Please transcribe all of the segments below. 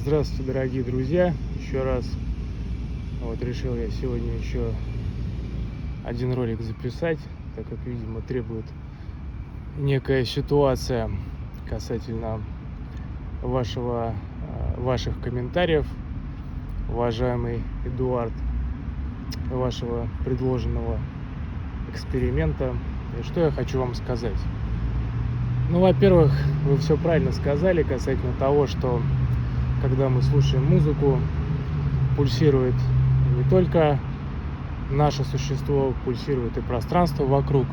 Здравствуйте, дорогие друзья, еще раз. Вот решил я сегодня еще один ролик записать, так как, видимо, требует некая ситуация касательно ваших комментариев, уважаемый Эдуард, вашего предложенного эксперимента. И что я хочу вам сказать? Ну, во-первых, вы все правильно сказали касательно того, что когда мы слушаем музыку, пульсирует не только наше существо, пульсирует и пространство вокруг.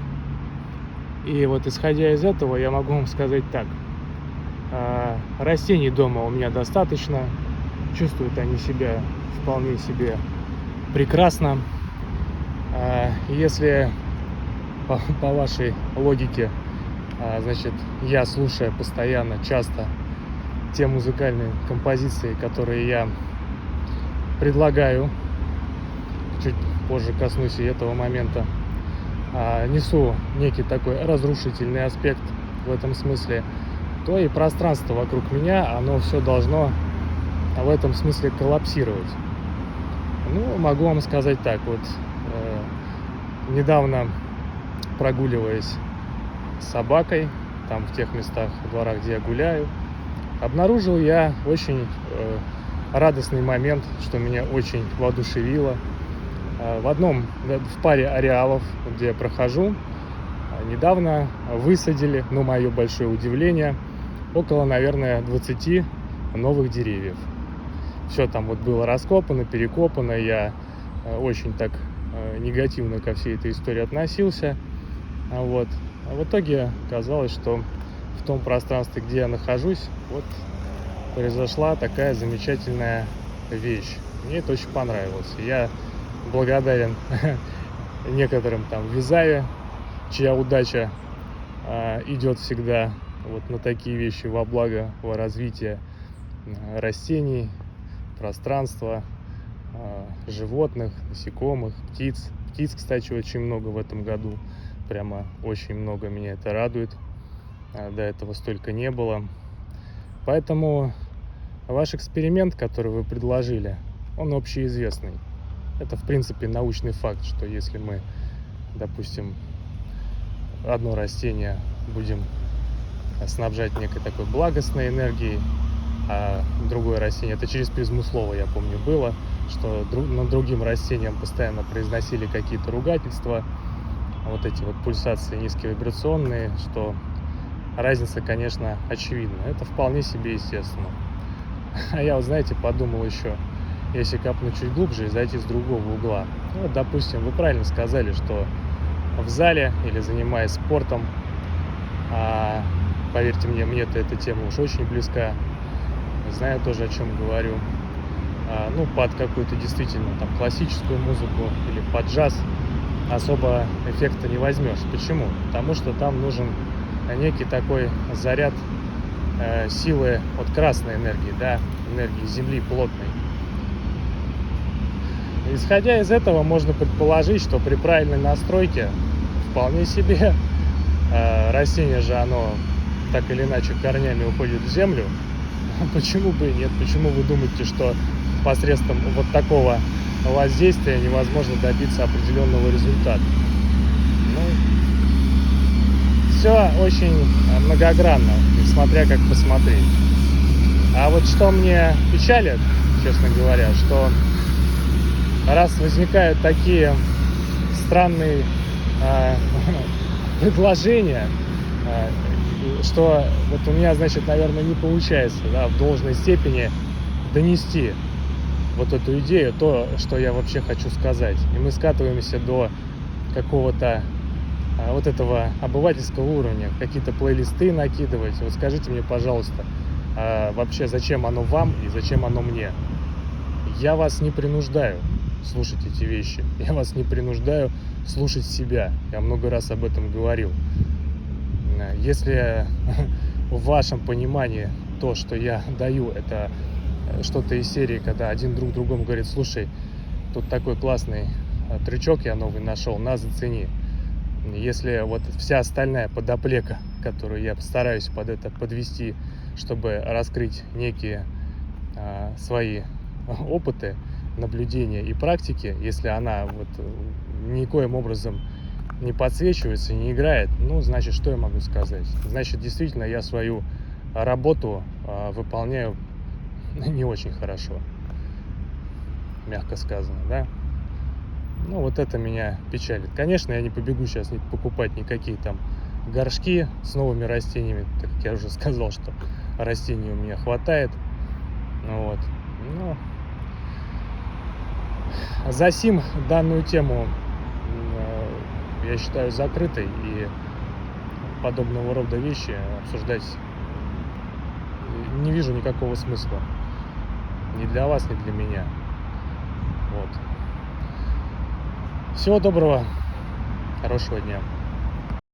И вот исходя из этого, я могу вам сказать так. Растений дома у меня достаточно, чувствуют они себя вполне себе прекрасно. Если по вашей логике, значит, я слушаю постоянно, часто те музыкальные композиции, которые я предлагаю, чуть позже коснусь и этого момента, несу некий такой разрушительный аспект в этом смысле, то и пространство вокруг меня, оно все должно в этом смысле коллапсировать. Ну, могу вам сказать так, вот недавно прогуливаясь с собакой, там в тех местах, в дворах, где я гуляю, обнаружил я очень радостный момент, что меня очень воодушевило. В паре ареалов, где я прохожу, недавно высадили, на мое большое удивление, около, наверное, 20 новых деревьев. Все там вот было раскопано, перекопано. Я очень так негативно ко всей этой истории относился. Вот. А в итоге оказалось, что в том пространстве, где я нахожусь, вот произошла такая замечательная вещь. Мне это очень понравилось. Я благодарен некоторым там в Вязаве, чья удача идет всегда вот на такие вещи во благо, во развитие растений, пространства, животных, насекомых, птиц. Птиц, кстати, очень много в этом году. Прямо очень много, меня это радует. До этого столько не было. Поэтому ваш эксперимент, который вы предложили, он общеизвестный. Это, в принципе, научный факт, что если мы, допустим, одно растение будем снабжать некой такой благостной энергией, а другое растение, это через призму слова, я помню, было, что над другим растением постоянно произносили какие-то ругательства, вот эти вот пульсации низковибрационные, что разница, конечно, очевидна. Это вполне себе естественно. А я, вот, знаете, подумал еще, если копнуть чуть глубже и зайти с другого угла. Ну, вот, допустим, вы правильно сказали, что в зале или занимаясь спортом, поверьте мне эта тема уж очень близка, знаю тоже, о чем говорю, ну, под какую-то действительно там классическую музыку или под джаз особо эффекта не возьмешь. Почему? Потому что там нужен некий такой заряд силы от красной энергии, да, энергии Земли плотной. Исходя из этого, можно предположить, что при правильной настройке вполне себе растение же, оно так или иначе корнями уходит в землю. Почему бы и нет? Почему вы думаете, что посредством вот такого воздействия невозможно добиться определенного результата? Ну, все очень многогранно, смотря как посмотреть. А вот что мне печалит, честно говоря, что раз возникают такие странные предложения, что вот у меня, значит, наверное, не получается, да, в должной степени донести вот эту идею, то, что я вообще хочу сказать. И мы скатываемся до какого-то вот этого обывательского уровня, какие-то плейлисты накидывать. Вот скажите мне, пожалуйста, вообще зачем оно вам и зачем оно мне? Я вас не принуждаю слушать эти вещи. Я вас не принуждаю слушать себя. Я много раз об этом говорил. Если в вашем понимании то, что я даю, это что-то из серии, когда один друг другому говорит: слушай, тут такой классный трючок я новый нашел, на, зацени. Если вот вся остальная подоплека, которую я постараюсь под это подвести, чтобы раскрыть некие свои опыты, наблюдения и практики, если она вот никоим образом не подсвечивается, не играет, ну, значит, что я могу сказать? Значит, действительно, я свою работу выполняю не очень хорошо, мягко сказано, да? Ну, вот это меня печалит. Конечно, я не побегу сейчас покупать никакие там горшки с новыми растениями, так как я уже сказал, что растений у меня хватает. Вот. Ну, засим данную тему я считаю закрытой, и подобного рода вещи обсуждать не вижу никакого смысла. Ни для вас, ни для меня. Вот. Всего доброго, хорошего дня.